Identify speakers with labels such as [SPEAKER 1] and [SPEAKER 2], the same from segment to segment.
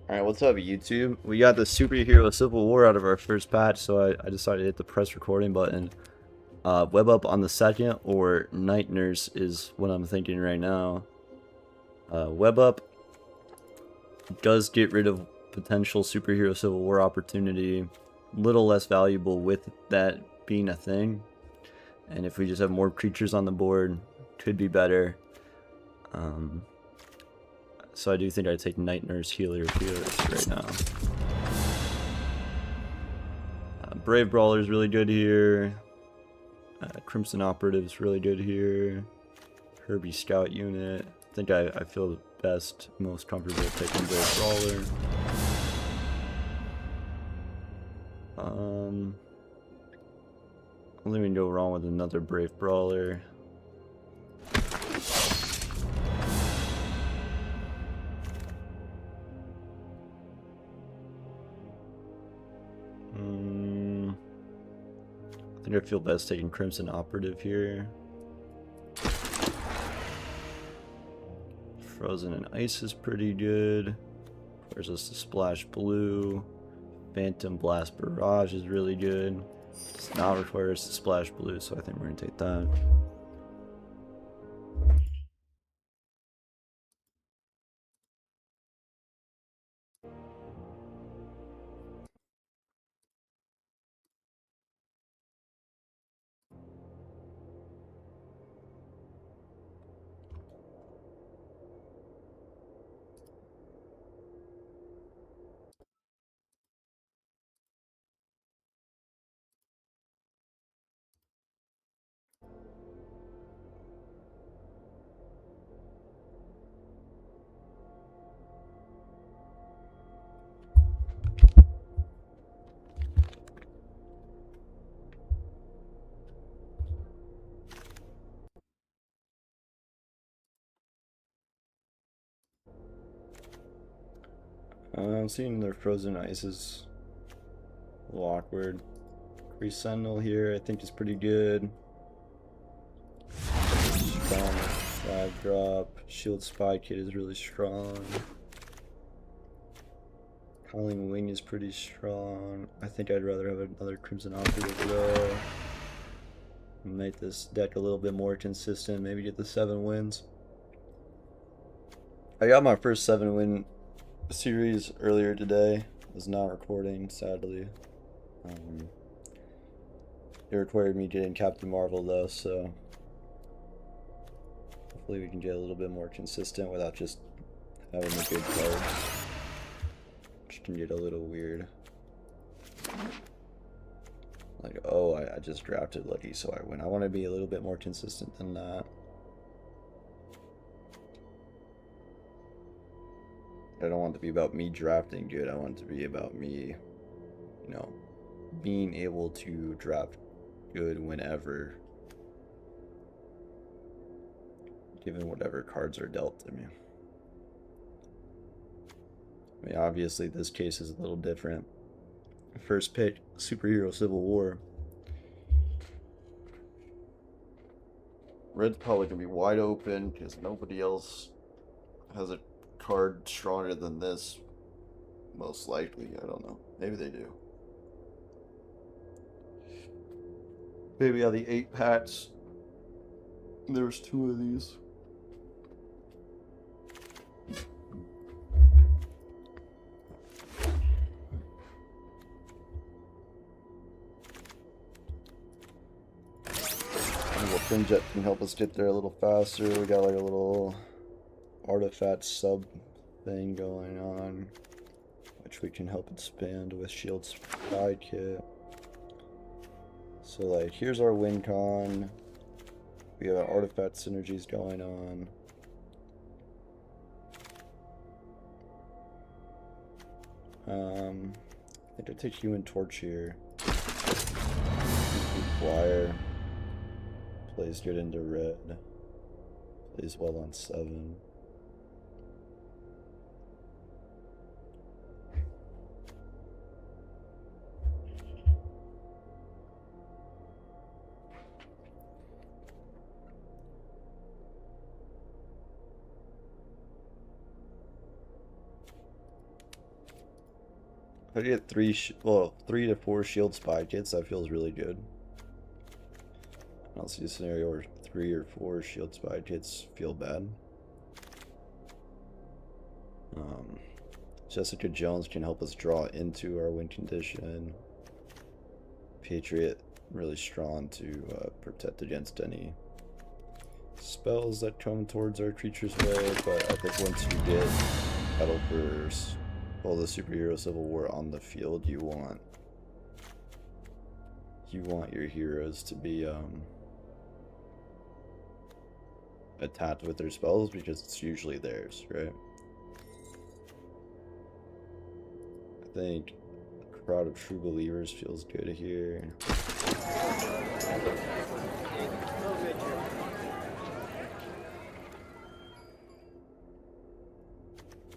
[SPEAKER 1] Alright, what's up YouTube? We got the superhero Civil War out of our first patch, so I decided to hit the press recording button. Web Up on the second, or Night Nurse is what I'm thinking right now. Web Up does get rid of potential superhero Civil War opportunity, little less valuable with that being a thing. And if we just have more creatures on the board, could be better. So I do think I'd take Night Nurse, Healers right now. Brave Brawler is really good here. Crimson Operative is really good here. Herbie Scout Unit. I think I feel best, most comfortable taking Brave Brawler. I don't think we can go wrong with another Brave Brawler. I think I feel best taking Crimson Operative here. Frozen and Ice is pretty good. There's us the Splash Blue. Phantom Blast Barrage is really good. Does not require us to Splash Blue, so I think we're going to take that. I'm seeing their Frozen Ice is a little awkward. Grease Sentinel here I think is pretty good. Strong 5-drop. Shield Spy Kit is really strong. Howling Wing is pretty strong. I think I'd rather have another Crimson Operative though. Make this deck a little bit more consistent, maybe get the 7 wins. I got my first 7-win series earlier today. I was not recording, sadly. It required me getting Captain Marvel though, so hopefully we can get a little bit more consistent without just having a good card, which can get a little weird. Like, oh, I just drafted Lucky, so I win. I want to be a little bit more consistent than that. I don't want it to be about me drafting good. I want it to be about me, you know, being able to draft good whenever, given whatever cards are dealt to me. I mean, obviously this case is a little different. First pick, Superhero Civil War. Red's probably gonna be wide open because nobody else has a card stronger than this. Most likely, I don't know. Maybe they do. Maybe out of the 8 packs, there's 2 of these. Jet can help us get there a little faster. We got like a little artifact sub thing going on, which we can help expand with Shield Spy Kit. So like, here's our win con. We have artifact synergies going on. I think I take Human Torch here. Flyer. Plays good into red. Plays well on 7. If I get three to four shield spy kits, that feels really good. I don't see a scenario where 3 or 4 shield spy kits feel bad. Jessica Jones can help us draw into our win condition. Patriot really strong to protect against any spells that come towards our creature's way, but I think once you get Battle First, well, the Superhero Civil War on the field, you want your heroes to be attacked with their spells because it's usually theirs, right? I think Crowd of True Believers feels good here.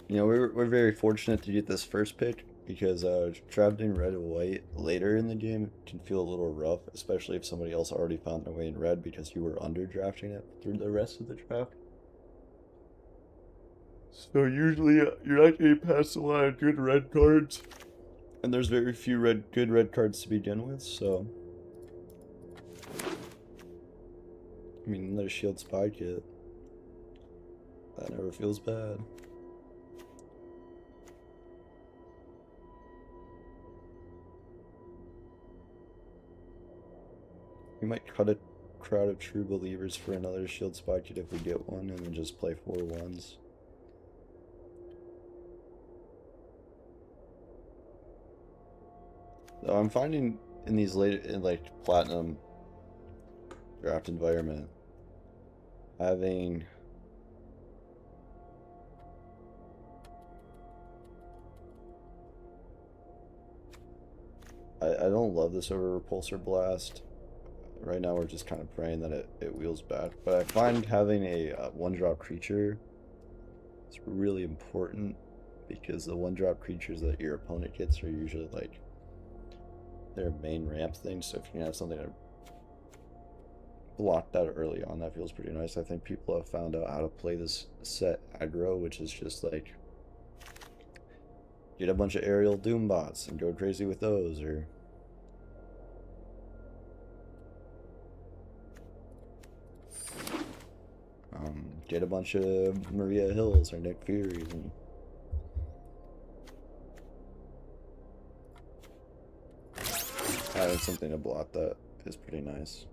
[SPEAKER 1] You know, we're very fortunate to get this first pick because drafting red and white later in the game can feel a little rough, especially if somebody else already found their way in red because you were under drafting it through the rest of the draft. So usually you're not getting past a lot of good red cards, and there's very few good red cards to begin with. So, I mean, another shield spy kit, that never feels bad. We might cut a Crowd of True Believers for another shield spy kit if we get one, and then just play 4 ones. Though I'm finding in these like platinum draft environment, having I don't love this over Repulsor Blast. Right now we're just kind of praying that it wheels back. But I find having a one-drop creature is really important because the one-drop creatures that your opponent gets are usually like their main ramp thing. So if you can have something to block that early on, that feels pretty nice. I think people have found out how to play this set aggro, which is just like get a bunch of aerial doom bots and go crazy with those, or get a bunch of Maria Hills or Nick Furies and having something to block that is pretty nice.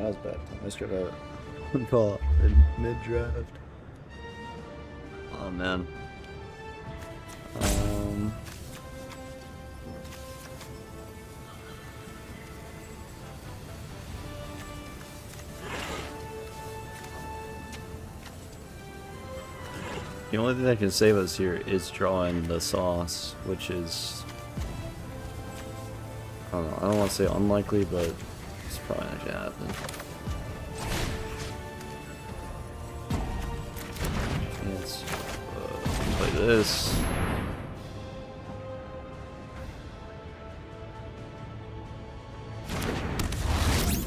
[SPEAKER 1] That was bad. I screwed up. Call in mid-draft. Oh man. The only thing that can save us here is drawing the sauce, which is, I don't know, I don't want to say unlikely, but it's probably not gonna happen. Let's play this.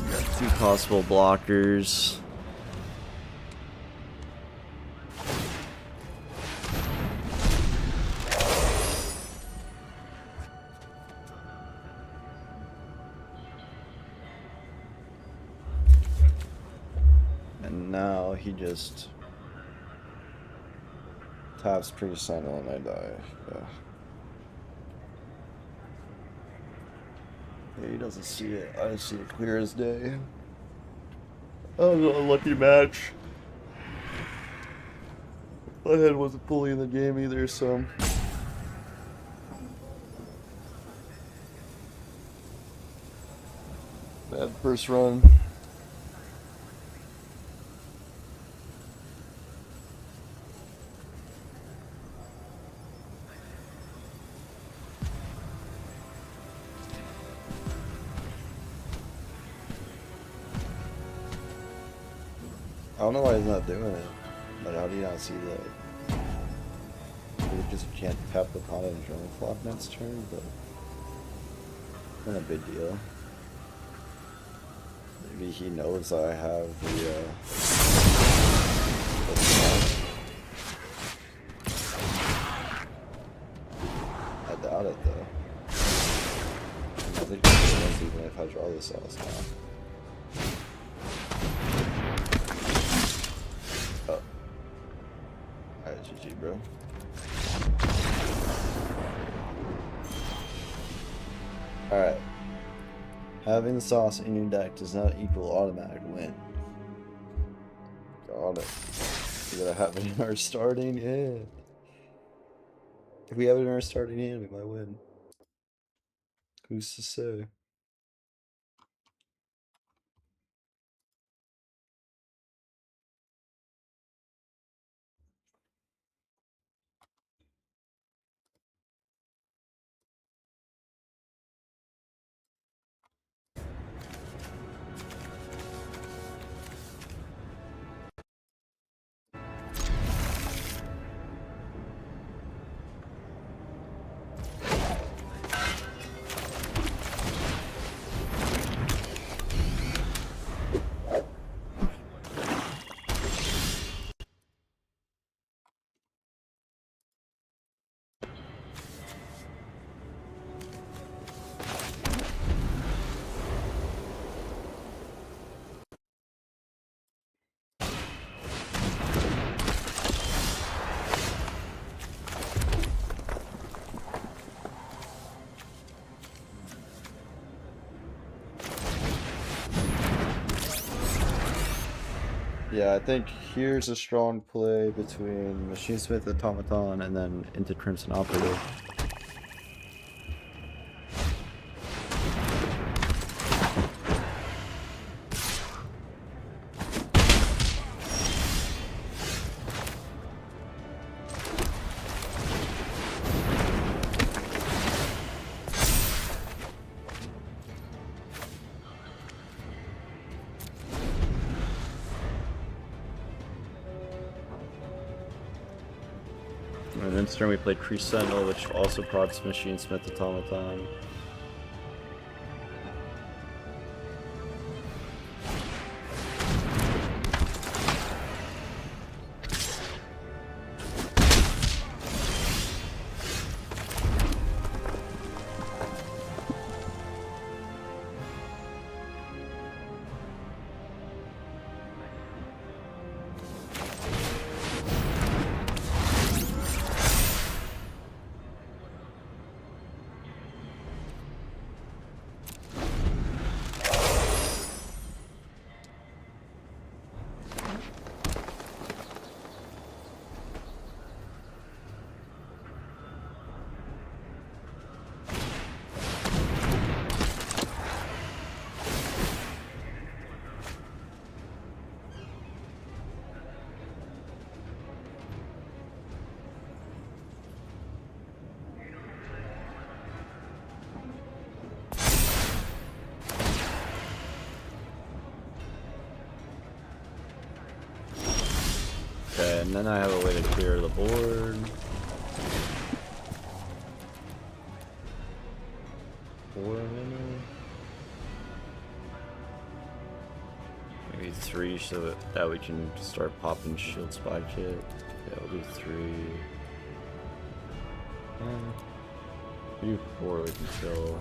[SPEAKER 1] Got 2 possible blockers. And now he just taps pretty sentinel and I die. Yeah, he doesn't see it. I see it clear as day. That was a lucky match. My head wasn't fully in the game either, so. Bad first run. I don't know why he's not doing it. Like, how do you not see that? Maybe because you can't tap the pot and drone flop next turn, but not a big deal. Maybe he knows that I have the I doubt it though. I think he wins even if I draw the sauce now. GG, bro. Alright. Having the sauce in your deck does not equal automatic win. Got it. We gotta have it in our starting hand. If we have it in our starting hand, we might win. Who's to say? Yeah, I think here's a strong play between Machine Smith Automaton and then into Crimson Operative. And then turn we played Crease Sentinel, which also procs Machine Smith Automaton. and then I have a way to clear the board. 4 minutes. Maybe 3 so that we can start popping shield spy kit. Yeah, we'll do 3. Do 4 we can kill.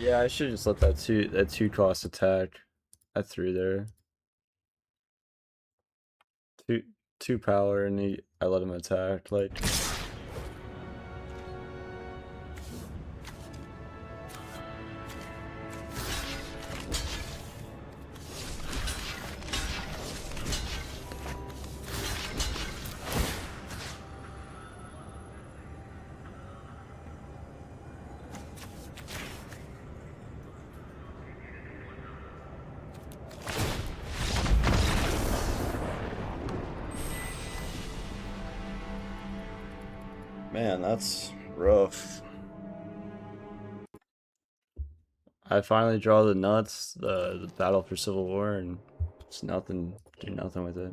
[SPEAKER 1] Yeah, I should just let that two cost attack I threw there. Two 2 power and I let him attack. Like, man, that's rough. I finally draw the nuts, the battle for Civil War, and it's nothing, do nothing with it.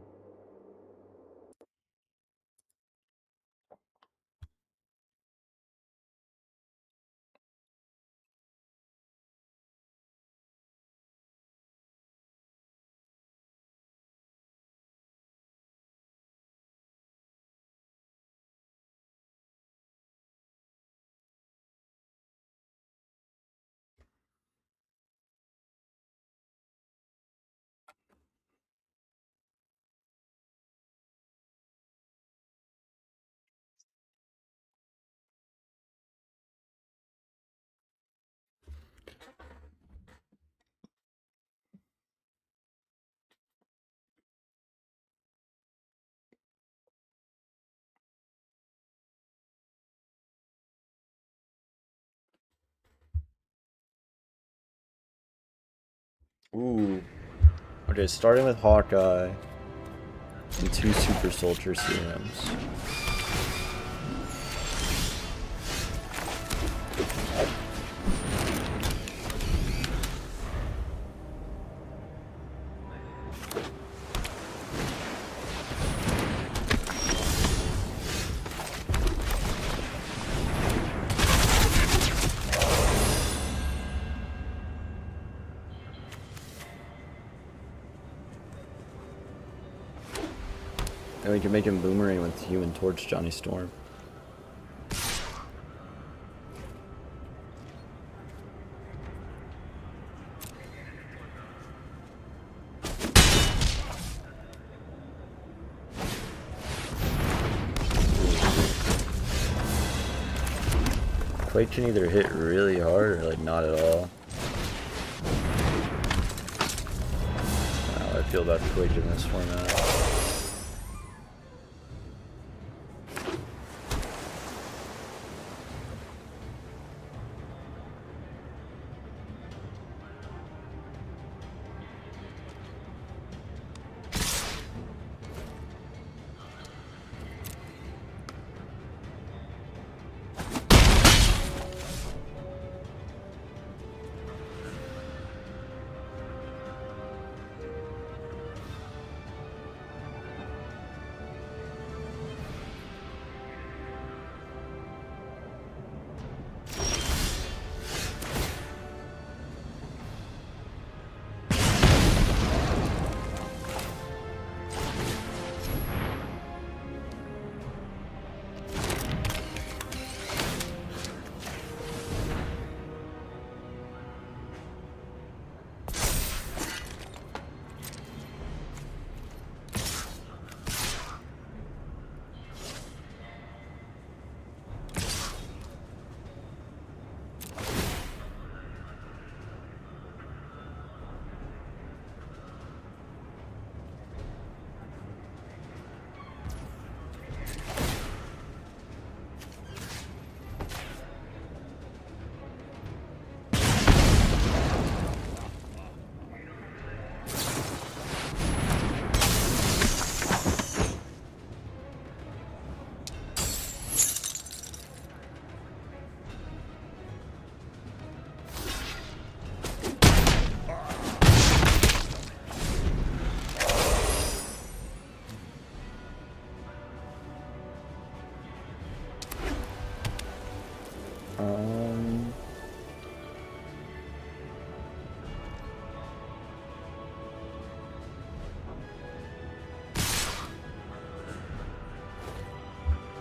[SPEAKER 1] Ooh. Okay, starting with Hawkeye and 2 Super Soldier CMs. And we can make him Boomerang with Human Torch Johnny Storm. Quake can either hit really hard or like not at all. How I feel about Quake in this format.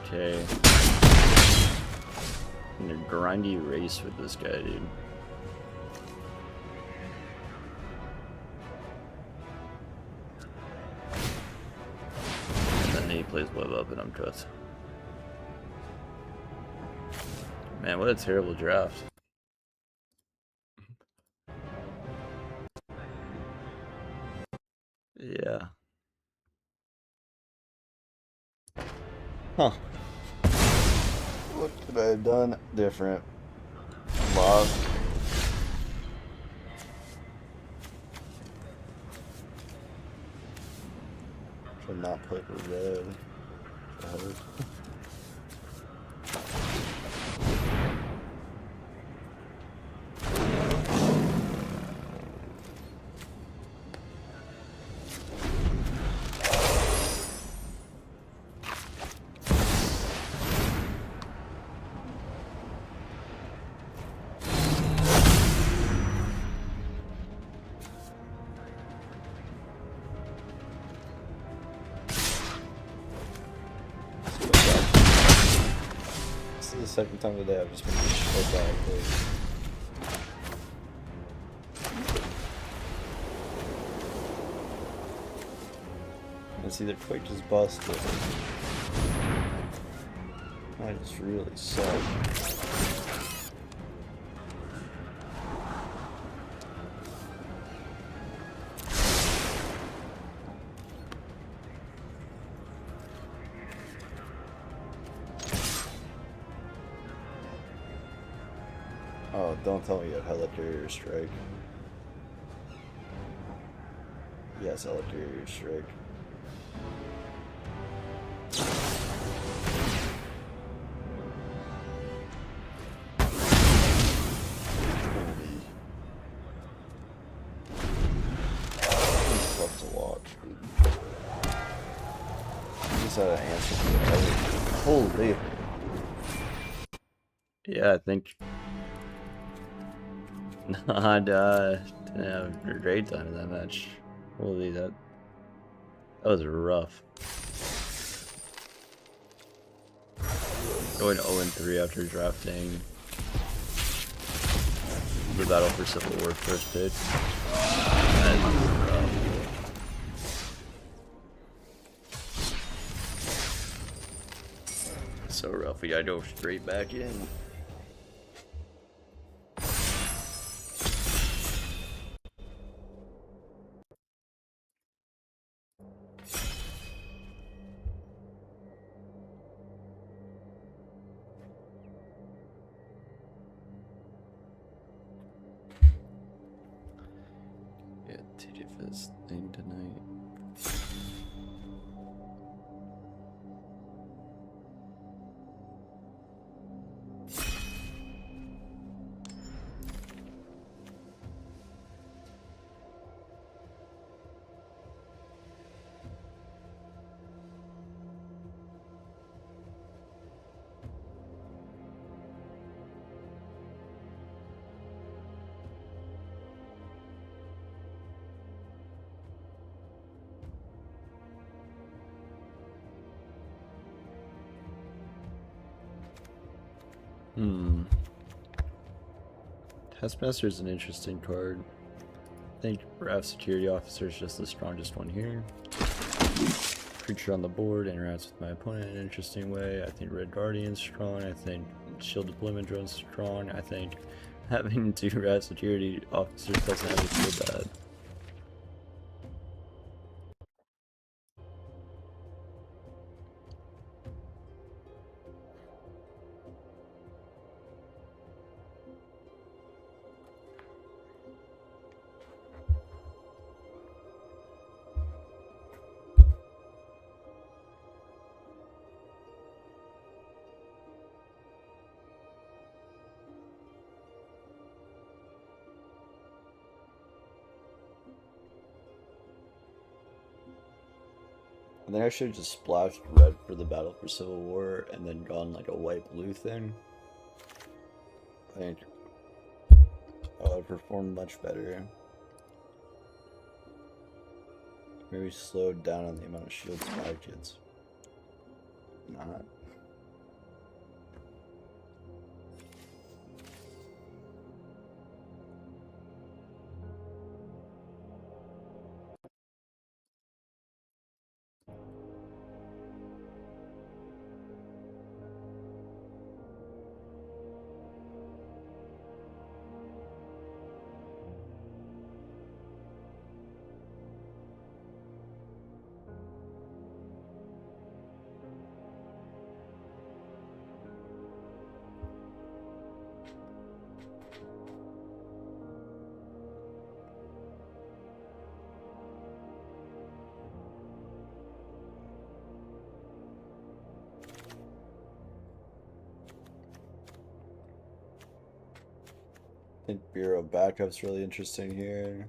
[SPEAKER 1] Okay. In a grindy race with this guy, dude. And then up and I'm cooked. Man, what a terrible draft. Yeah. Huh. What could I have done different? Lost. Should not put red. This is the second time today I've just been shit back. It's either quick just busted. I just really suck. Oh, don't tell me you have Helicarrier Strike. Yes, Helicarrier Strike. It's tough to watch, dude. I just had an answer for everything. Holy. Yeah, I think. Nah, didn't have a great time in that match. Holy, that was rough. Going 0-3 after drafting the Battle for Civil War first pick. That was rough. So rough, we gotta go straight back in. Yeah, TJ for this thing tonight. Taskmaster is an interesting card. I think Raft Security Officer is just the strongest one here. Creature on the board interacts with my opponent in an interesting way. I think Red Guardian's strong. I think Shield Deployment Drone's strong. I think having 2 Raft Security Officers doesn't have to feel bad. I think I should have just splashed red for the Battle for Civil War and then gone like a white-blue thing. I think I would perform much better. Maybe slowed down on the amount of shields my kids. Not. I think Bureau Backup's really interesting here.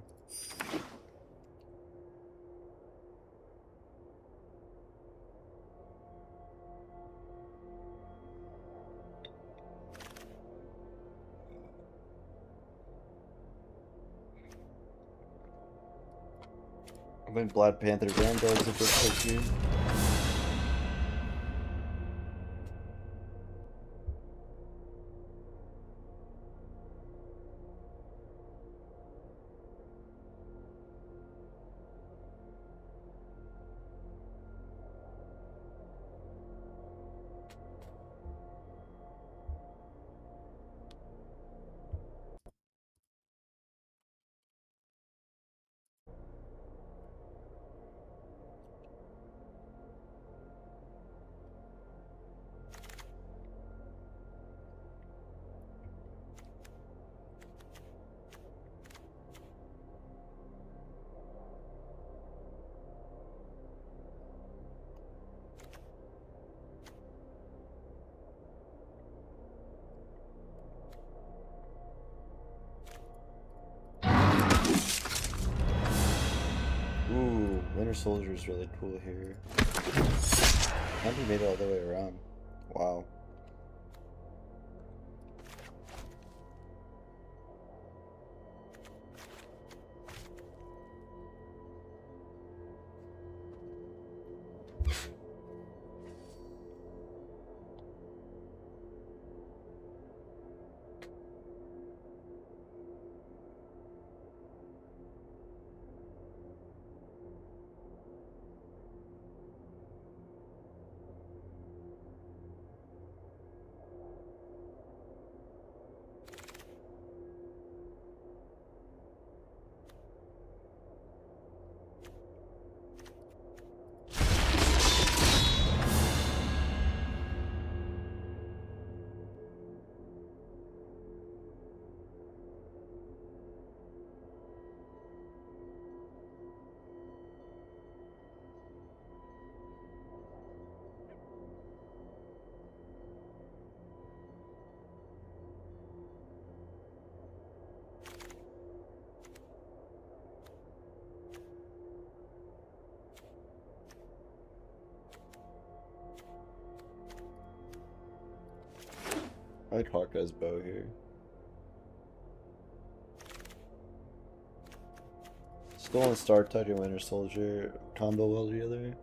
[SPEAKER 1] I think Black Panther Vanguard's a good pick here. Ooh, Winter Soldier is really cool here. And he made it all the way around. Wow. I like Hawkeye's bow here. Stolen Star Tug and Winter Soldier combo well together.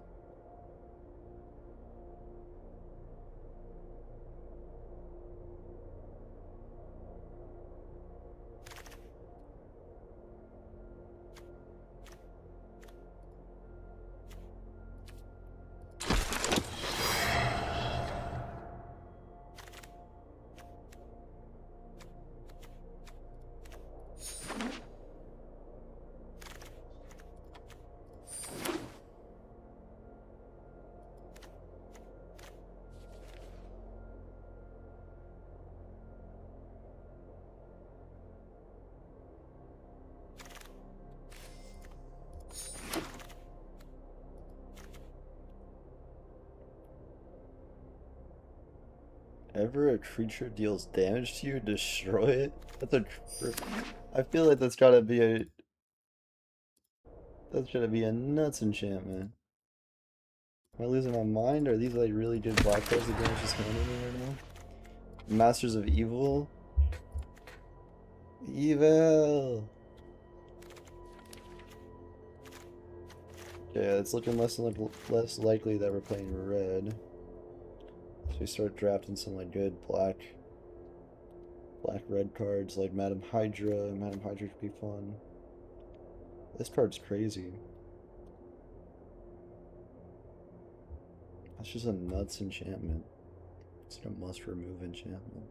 [SPEAKER 1] Ever a creature deals damage to you, destroy it? That's a. I feel like that's gotta be a. That's gotta be a nuts enchantment. Am I losing my mind? Are these like really good black cards that damage just handing me right now? Masters of Evil. Evil. Yeah, it's looking less likely that we're playing red. So we start drafting some like good black red cards like Madam Hydra. Madam Hydra could be fun. This card's crazy. That's just a nuts enchantment. It's like a must remove enchantment.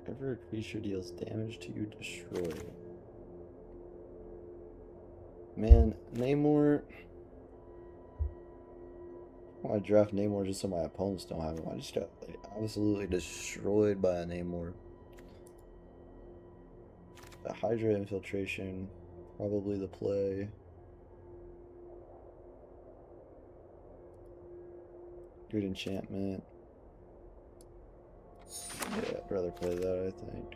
[SPEAKER 1] Ever a creature deals damage to you, destroy it. Man, Namor. I want to draft Namor just so my opponents don't have him. I just got like, absolutely destroyed by a Namor. The Hydra infiltration, probably the play. good enchantment. Yeah, I'd rather play that, I think.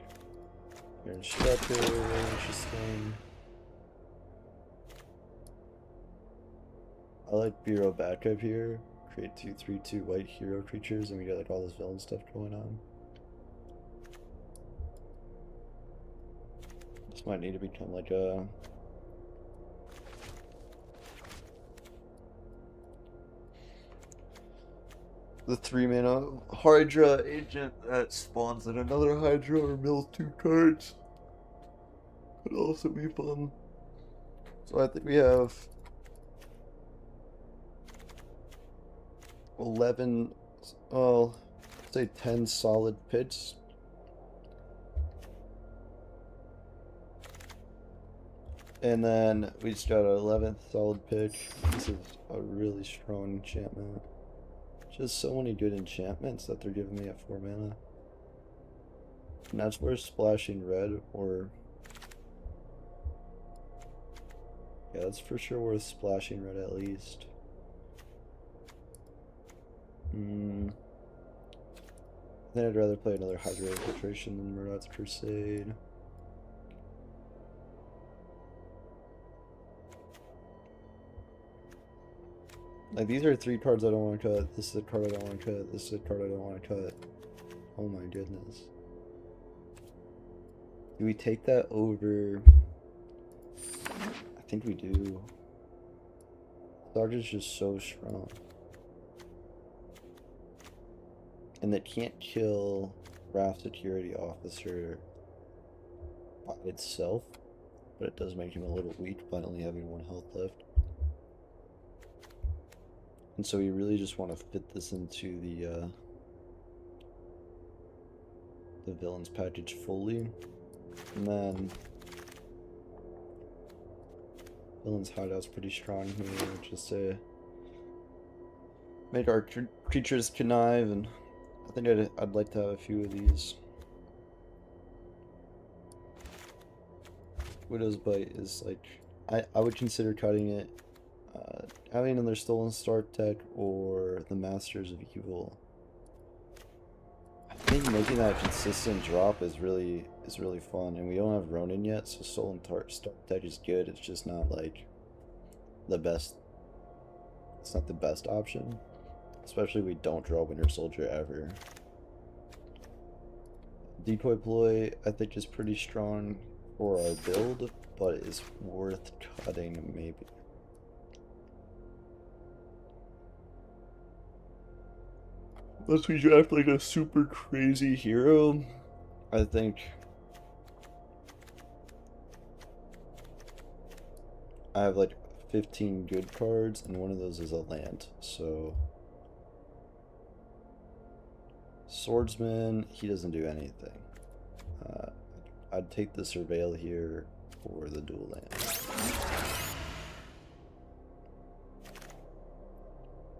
[SPEAKER 1] You're Instructor, very interesting. I like Bureau backup here. Create 2/3/2 white hero creatures, and we got like all this villain stuff going on. This might need to become like a the 3-mana Hydra agent that spawns in another Hydra or mills 2 cards. Could also be fun. So I think we have 11, well, say 10 solid pits. And then we just got an 11th solid pitch. This is a really strong enchantment. Just so many good enchantments that they're giving me at 4 mana. And that's worth splashing red or... Yeah, that's for sure worth splashing red at least. I think I'd rather play another Hydra Infiltration than Murdoch's Crusade. Like, these are 3 cards I don't want to cut. This is a card I don't want to cut. This is a card I don't want to cut. Oh my goodness. Do we take that over? I think we do. Sarge is just so strong. And it can't kill Raft Security Officer by itself, but it does make him a little weak by only having 1 health left. And so we really just want to fit this into the villains package fully. And then villains hideout's pretty strong here, just to make our creatures connive, and I think I'd like to have a few of these. Widow's Bite is like, I would consider cutting it. Having another Stolen Start deck or the Masters of Evil. I think making that consistent drop is really fun, and we don't have Ronin yet, so Stolen Start deck is good. It's just not like the best. It's not the best option, especially if we don't draw Winter Soldier ever. Decoy Ploy I think is pretty strong for our build, but is worth cutting maybe. Unless we draft like a super crazy hero, I think I have like 15 good cards, and one of those is a land. So Swordsman, he doesn't do anything. I'd take the Surveil here or the dual land.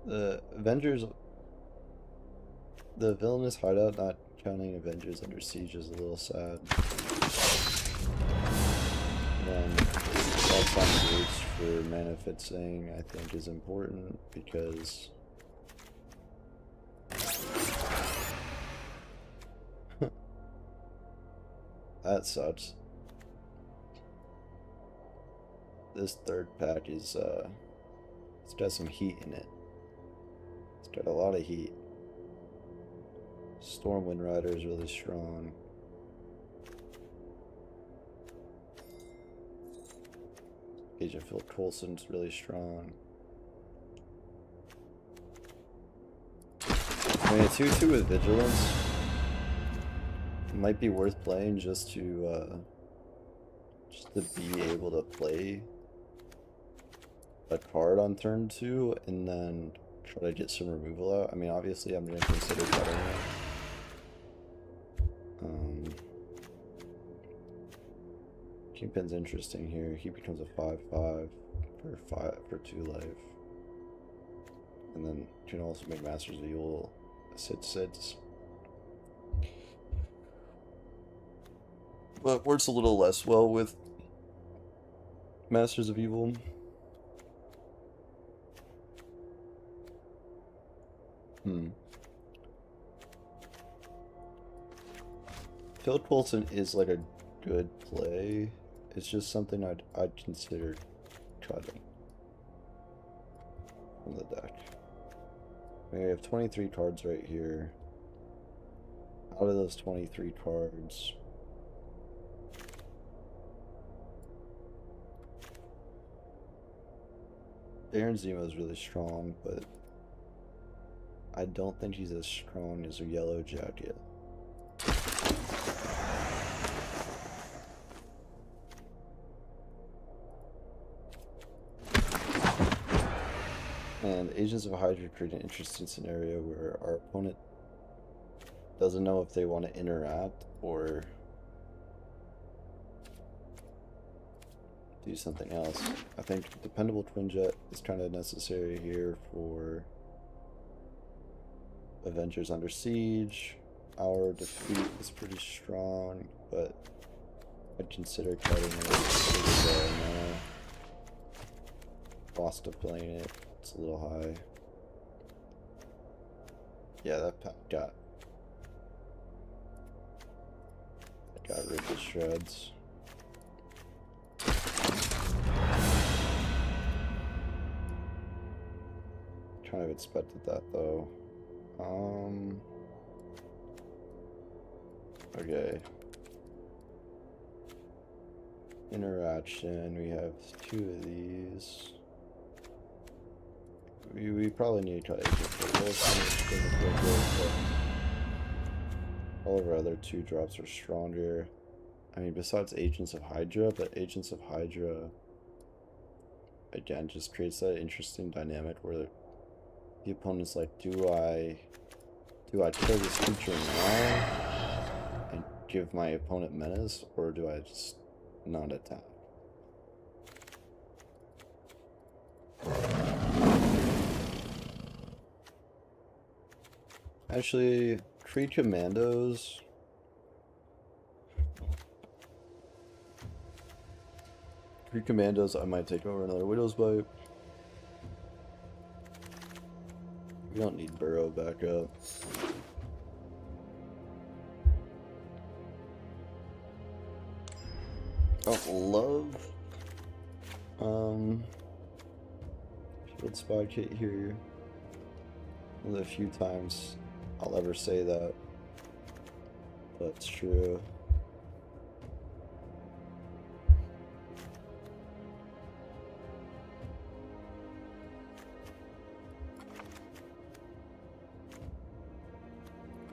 [SPEAKER 1] The Avengers. The Villainous Hideout not counting Avengers Under Siege is a little sad. And then that's on the roots for mana fixing, I think is important because that sucks. This third pack is it's got some heat in it. It's got a lot of heat. Stormwind Rider is really strong. Agent Phil Coulson's really strong. I mean, a 2/2 with Vigilance might be worth playing just to be able to play a card on turn 2 and then try to get some removal out. I mean, obviously I'm going to consider cutting it. Kingpin's interesting here. He becomes a 5/5 for 2 life. And then can also make Masters of Evil 6/6. But works a little less well with Masters of Evil. Phil Coulson is like a good play. It's just something I'd consider cutting from the deck. We have 23 cards right here. Out of those 23 cards, Baron Zemo is really strong, but I don't think he's as strong as a Yellow Jacket. And Agents of Hydra create an interesting scenario where our opponent doesn't know if they want to interact or do something else. I think Dependable Twin Jet is kind of necessary here for Avengers Under Siege. Our defeat is pretty strong, but I'd consider cutting it now. Lost to playing it. It's a little high. Yeah, that pack got ripped to shreds. Kind of expected that though. Okay. Interaction. We have 2 of these. We probably need to cut it. All of our other 2 drops are stronger. I mean, besides Agents of Hydra, but Agents of Hydra, again, just creates that interesting dynamic where the opponent's like, do I kill this creature now and give my opponent menace, or do I just not attack? Actually, Creed Commandos. Creed Commandos, I might take over another Widow's Bite. We don't need Burrow back up. Don't love Shield Spy Kit here. One of the few times I'll ever say that, but it's true.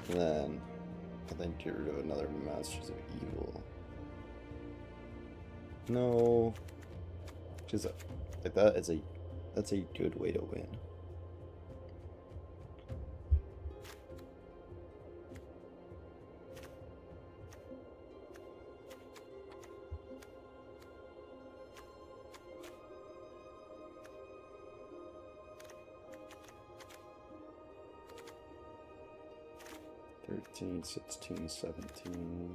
[SPEAKER 1] And then I think get rid of another Masters of Evil. No, because like that's a good way to win. 13, 16, 17.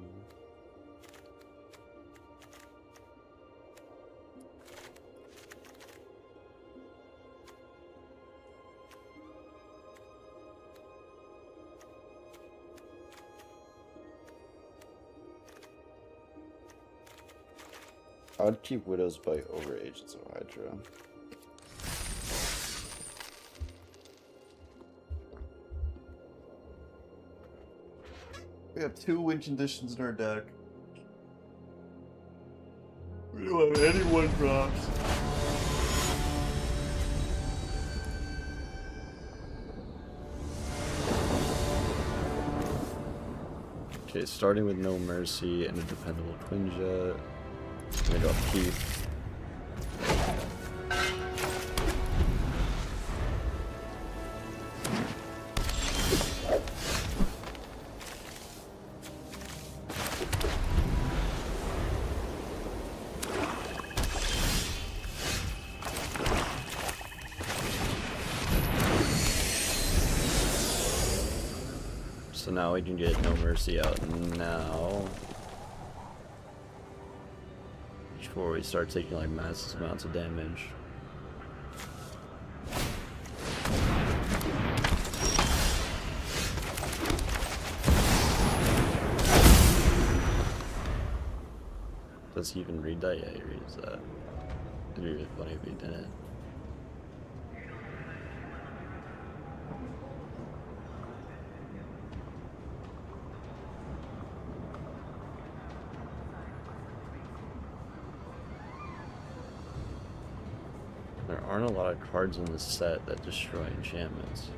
[SPEAKER 1] I'd keep Widow's Bite over Agents of Hydra. We have 2 win conditions in our deck. We don't have any 1-drops. Okay, starting with No Mercy and a Dependable Twin Jet. I'm gonna go Keith. So now we can get No Mercy out now. Before we start taking like massive amounts of damage. Does he even read that? Yeah, he reads that. It'd be really funny if he didn't. There aren't a lot of cards in this set that destroy enchantments.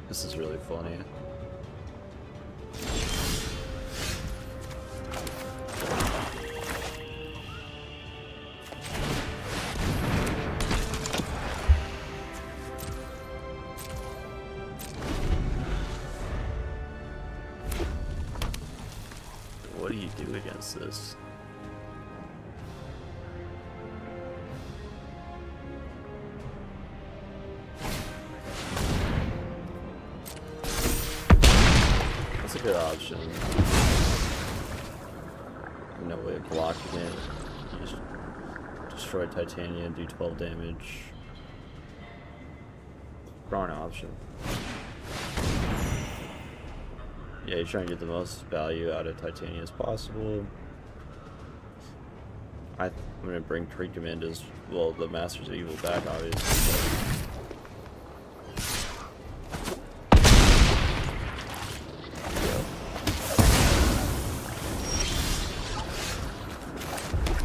[SPEAKER 1] This is really funny. What do you do against this? That's a good option. No way of blocking it. You just destroy Titania, do 12 damage. Wrong option. Yeah, you're trying to get the most value out of Titania as possible. I'm gonna bring Tree Command as well, the Masters of Evil back, obviously.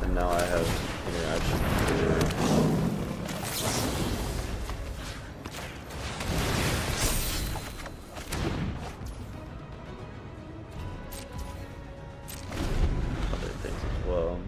[SPEAKER 1] And now I have interaction. Other things as well.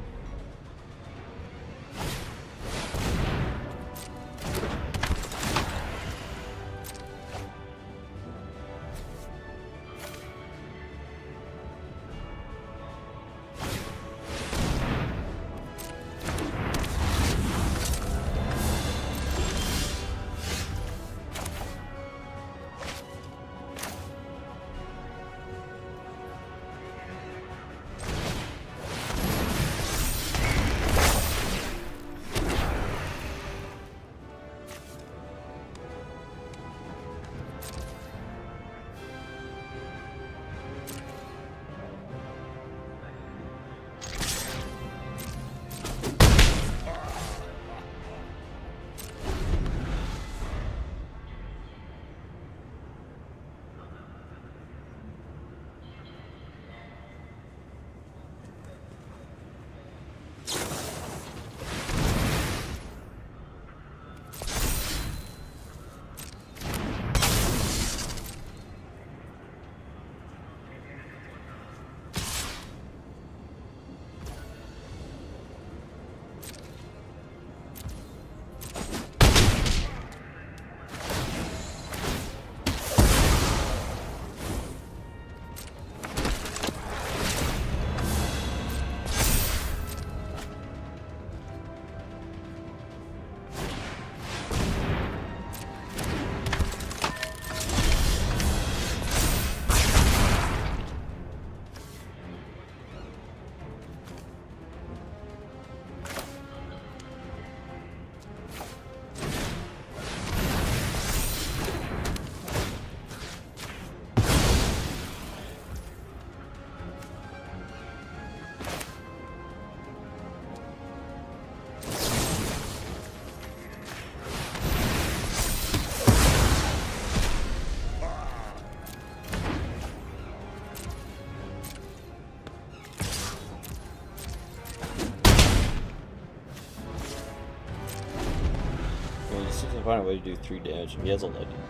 [SPEAKER 1] Find a way to do 3 damage. If he has a lightning,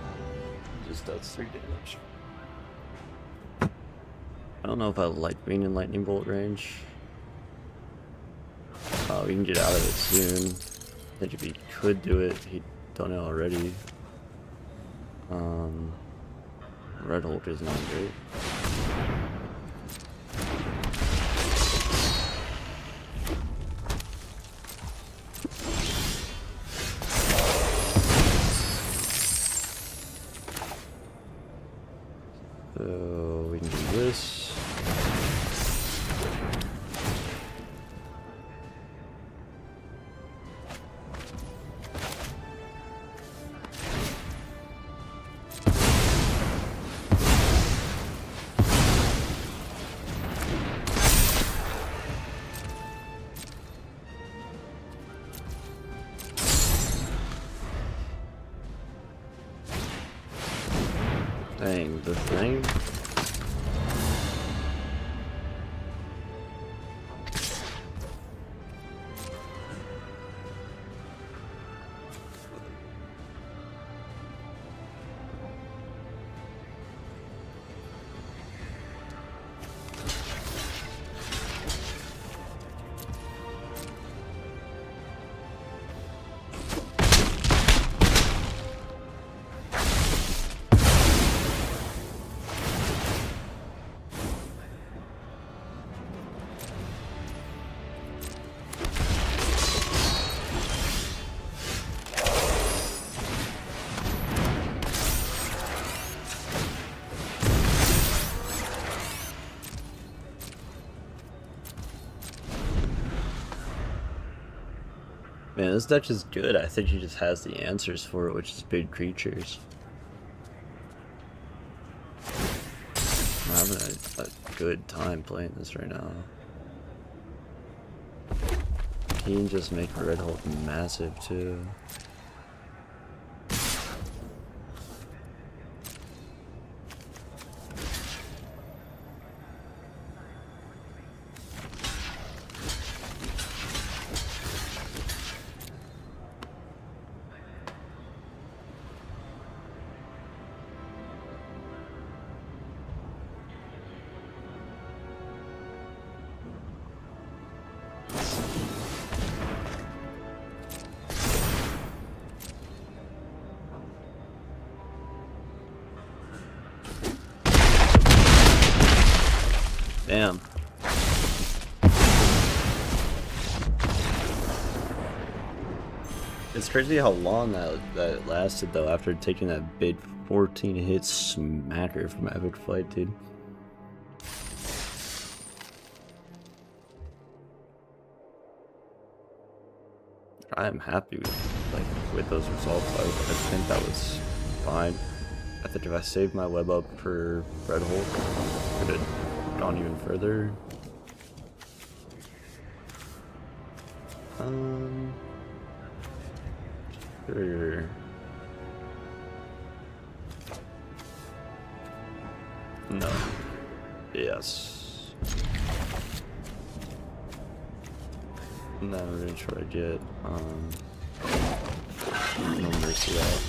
[SPEAKER 1] he just does 3 damage. I don't know if I like being in lightning bolt range. We can get out of it soon. I think if he could do it, he'd done it already. Red Hulk is not great. So we can do this. Dang, the thing. Man, this deck is good. I think he just has the answers for it, which is big creatures. I'm having a good time playing this right now. He can just make Red Hulk massive too. Damn. It's crazy how long that lasted though after taking that big 14 hit smacker from Epic Fight, dude. I am happy with those results. I think that was fine. I think if I saved my web up for Red Hulk, I could have gone even further. Sure. No. Yes. And then we're gonna try to get No Mercy out.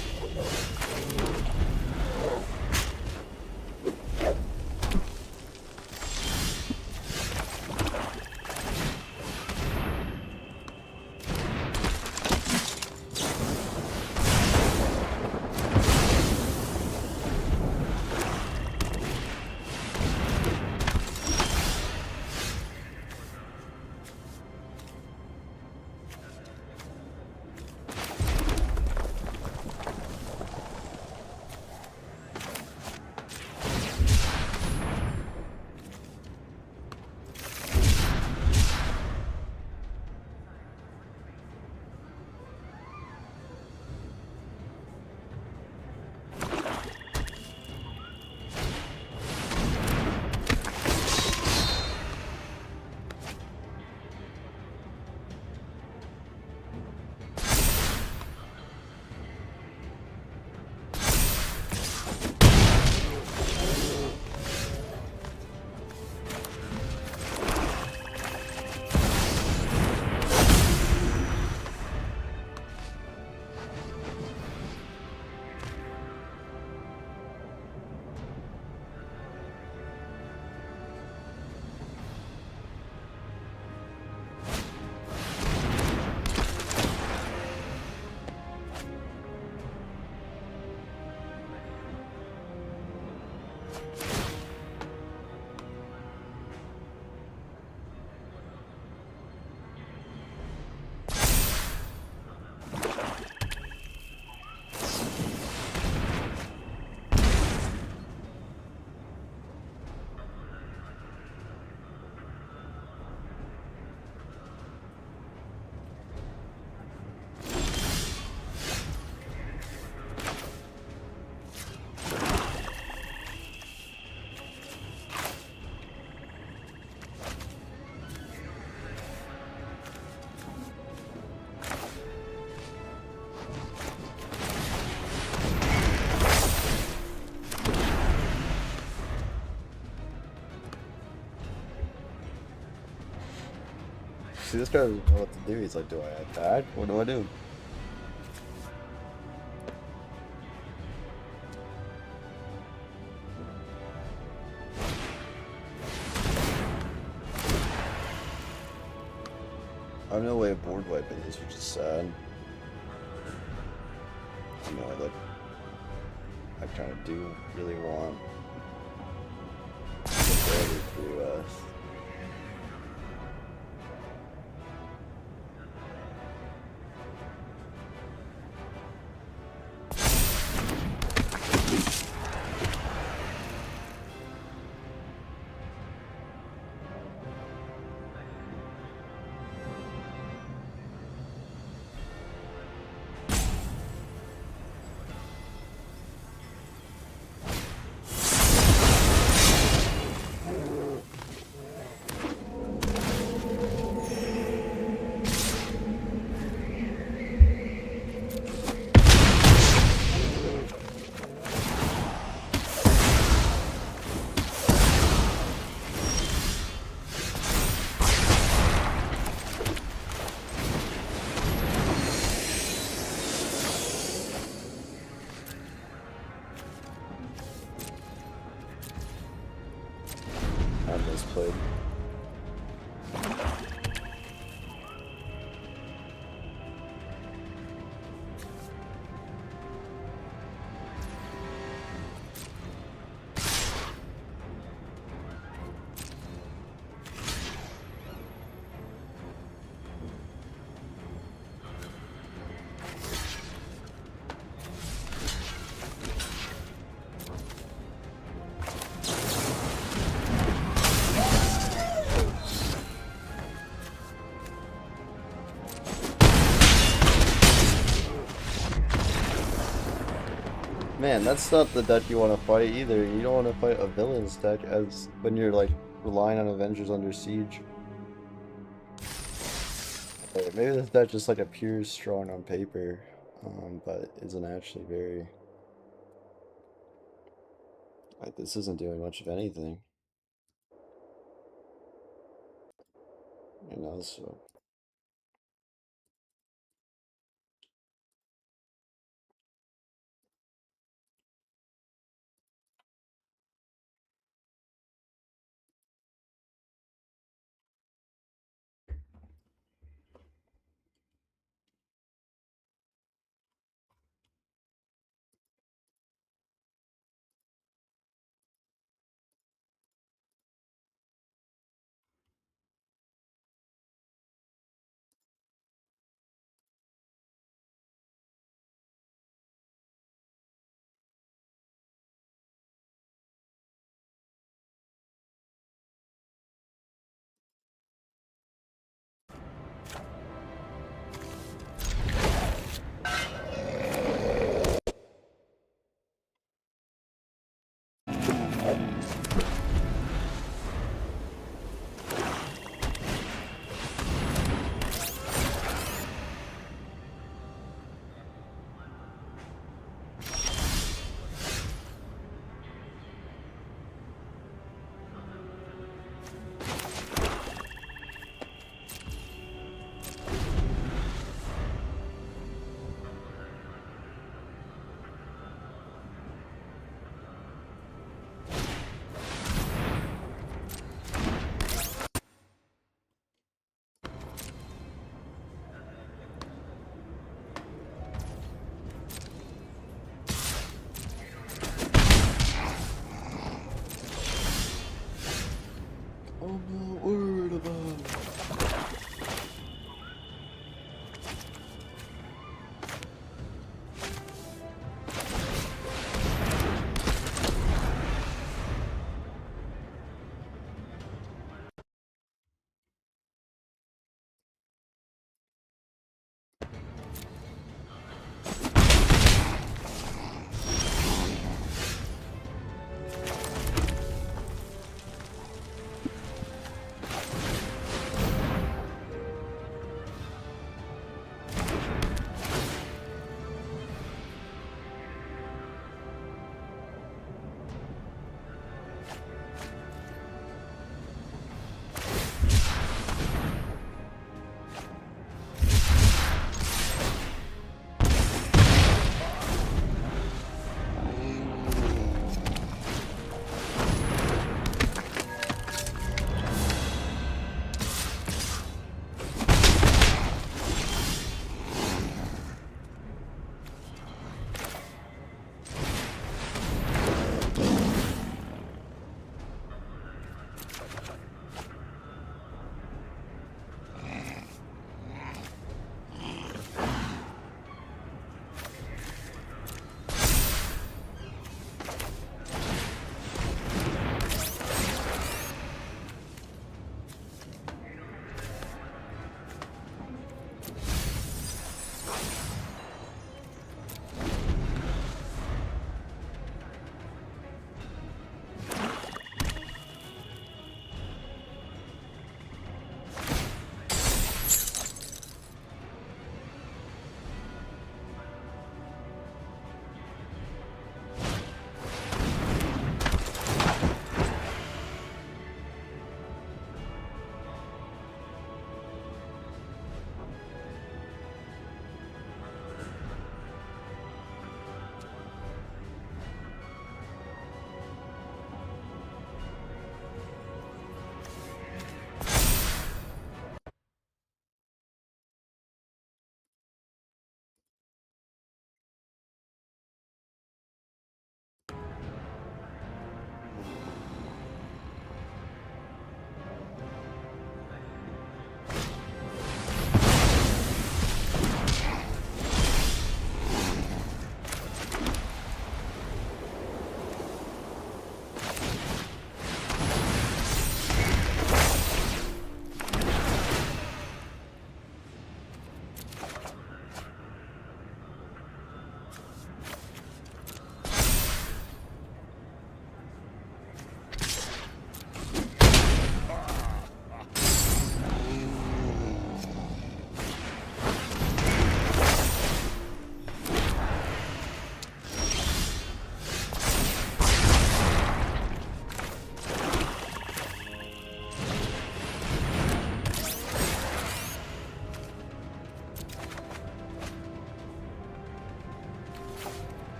[SPEAKER 1] See, this guy doesn't know what to do. He's like, do I attack? What do I do? I have no way of board wiping this, which is sad. I know, I kind of do really want to I misplayed. Man, that's not the deck you want to fight either. You don't want to fight a villain's deck as when you're like relying on Avengers Under Siege. Maybe this deck just like appears strong on paper, but isn't actually very. Like, this isn't doing much of anything. You know, so.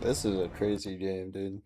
[SPEAKER 1] This is a crazy game, dude.